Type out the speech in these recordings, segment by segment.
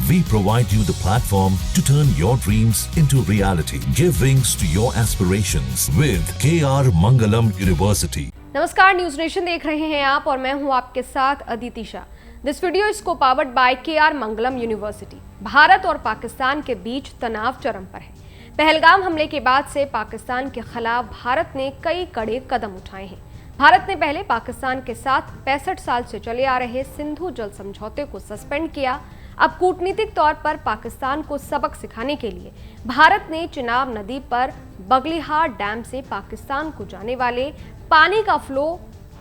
We provide you the platform to turn your dreams into reality. Give wings to your aspirations with KR Mangalam University. नमस्कार, News Nation देख रहे हैं आप और मैं हूं आपके साथ Aditi Shah. This video is co-powered by KR Mangalam university. Bharat और पाकिस्तान के बीच तनाव चरम पर है। पहलगाम हमले के बाद से पाकिस्तान के खिलाफ भारत ने कई कड़े कदम उठाए हैं। भारत ने पहले पाकिस्तान के साथ 65 साल से चले आ रहे सिंधु जल समझौते को सस्पेंड किया। अब कूटनीतिक तौर पर पाकिस्तान को सबक सिखाने के लिए भारत ने चिनाब नदी पर बगलिहार डैम से पाकिस्तान को जाने वाले पानी का फ्लो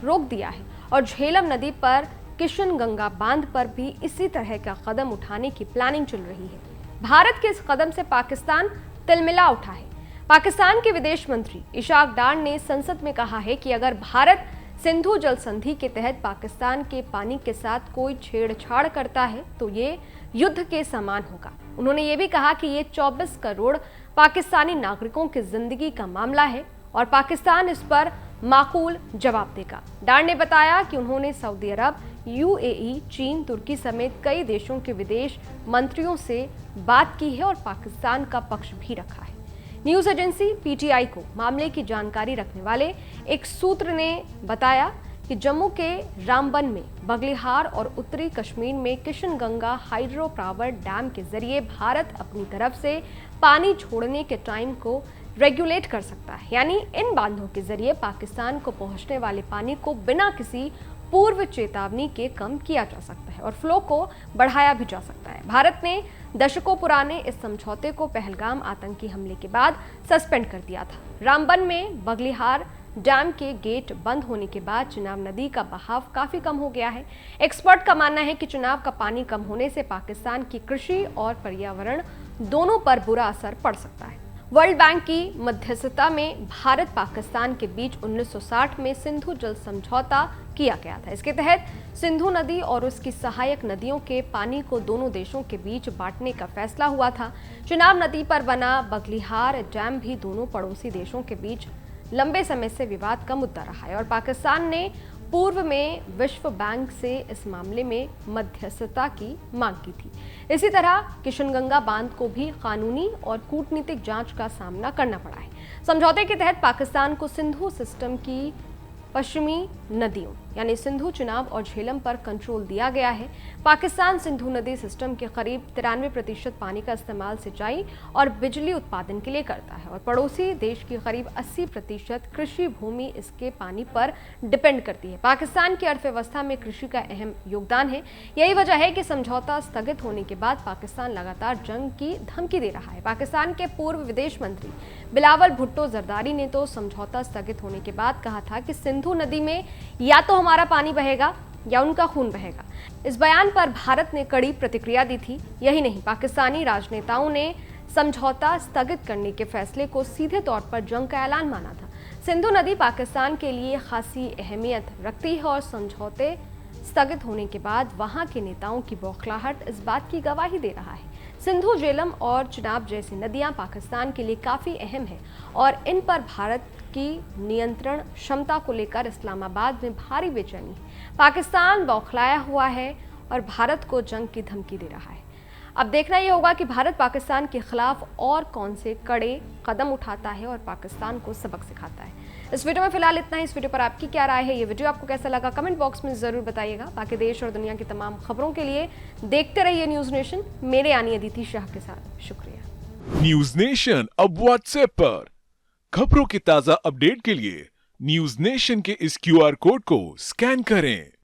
रोक दिया है और झेलम नदी पर किशनगंगा बांध पर भी इसी तरह का कदम उठाने की प्लानिंग चल रही है। भारत के इस कदम से पाकिस्तान तिलमिला उठा है। पाकिस्तान के विदेश मंत्री इशाक डार ने संसद में कहा है कि अगर भारत सिंधु जल संधि के तहत पाकिस्तान के पानी के साथ कोई छेड़छाड़ करता है तो ये युद्ध के समान होगा। उन्होंने ये भी कहा कि ये 24 करोड़ पाकिस्तानी नागरिकों की जिंदगी का मामला है और पाकिस्तान इस पर माकूल जवाब देगा। डार ने बताया कि उन्होंने सऊदी अरब, UAE, चीन, तुर्की समेत कई देशों के विदेश मंत्रियों से बात की है और पाकिस्तान का पक्ष भी रखा है। न्यूज एजेंसी PTI को मामले की जानकारी रखने वाले एक सूत्र ने बताया कि जम्मू के रामबन में बगलिहार और उत्तरी कश्मीर में किशनगंगा हाइड्रो पावर डैम के जरिए भारत अपनी तरफ से पानी छोड़ने के टाइम को रेगुलेट कर सकता है। यानी इन बांधों के जरिए पाकिस्तान को पहुंचने वाले पानी को बिना किसी पूर्व चेतावनी के कम किया जा सकता है और फ्लो को बढ़ाया भी जा सकता है। भारत ने दशकों पुराने इस समझौते को पहलगाम आतंकी हमले के बाद सस्पेंड कर दिया था। रामबन में बगलिहार डैम के गेट बंद होने के बाद चिनाब नदी का बहाव काफी कम हो गया है। एक्सपर्ट का मानना है कि चिनाब का पानी कम होने से पाकिस्तान की कृषि और पर्यावरण दोनों पर बुरा असर पड़ सकता है। वर्ल्ड बैंक की मध्यस्थता में भारत पाकिस्तान के बीच 1960 में सिंधु जल समझौता किया गया था। इसके तहत सिंधु नदी और उसकी सहायक नदियों के पानी को दोनों देशों के बीच बांटने का फैसला हुआ था। चिनाब नदी पर बना बगलिहार डैम भी दोनों पड़ोसी देशों के बीच लंबे समय से विवाद का मुद्दा रहा है और पाकिस्तान ने पूर्व में विश्व बैंक से इस मामले में मध्यस्थता की मांग की थी। इसी तरह किशनगंगा बांध को भी कानूनी और कूटनीतिक जांच का सामना करना पड़ा है। समझौते के तहत पाकिस्तान को सिंधु सिस्टम की पश्चिमी नदियों यानी सिंधु, चिनाब और झेलम पर कंट्रोल दिया गया है। पाकिस्तान सिंधु नदी सिस्टम के करीब 93% पानी का इस्तेमाल सिंचाई और बिजली उत्पादन के लिए करता है और पड़ोसी देश की करीब 80% कृषि भूमि इसके पानी पर डिपेंड करती है। पाकिस्तान की अर्थव्यवस्था में कृषि का अहम योगदान है। यही वजह है कि समझौता स्थगित होने के बाद पाकिस्तान लगातार जंग की धमकी दे रहा है। पाकिस्तान के पूर्व विदेश मंत्री बिलावल भुट्टो जरदारी ने तो समझौता स्थगित होने के बाद कहा था कि सिंधु नदी में या तो हमारा पानी बहेगा या उनका खून बहेगा। इस बयान पर भारत ने कड़ी प्रतिक्रिया दी थी। यही नहीं, पाकिस्तानी राजनेताओं ने समझौता स्थगित करने के फैसले को सीधे तौर पर जंग का ऐलान माना था। सिंधु नदी पाकिस्तान के लिए खासी अहमियत रखती है और समझौते स्थगित होने के बाद वहां के नेताओं की बौखलाहट इस बात की गवाही दे रहा है। सिंधु, झेलम और चिनाब जैसी नदियां पाकिस्तान के लिए काफी अहम हैं और इन पर भारत की नियंत्रण क्षमता को लेकर इस्लामाबाद में भारी बेचैनी है। पाकिस्तान बौखलाया हुआ है और भारत को जंग की धमकी दे रहा है। अब देखना ये होगा कि भारत पाकिस्तान के खिलाफ और कौन से कड़े कदम उठाता है और पाकिस्तान को सबक सिखाता है। इस वीडियो में फिलहाल इतना ही। इस वीडियो पर आपकी क्या राय है, ये वीडियो आपको कैसा लगा, कमेंट बॉक्स में जरूर बताइएगा। बाकी देश और दुनिया की तमाम खबरों के लिए देखते रहिए न्यूज नेशन, मेरे यानी अदिति शाह के साथ। शुक्रिया। न्यूज नेशन अब व्हाट्सएप पर खबरों की ताजा अपडेट के लिए न्यूज नेशन के इस QR कोड को स्कैन करें।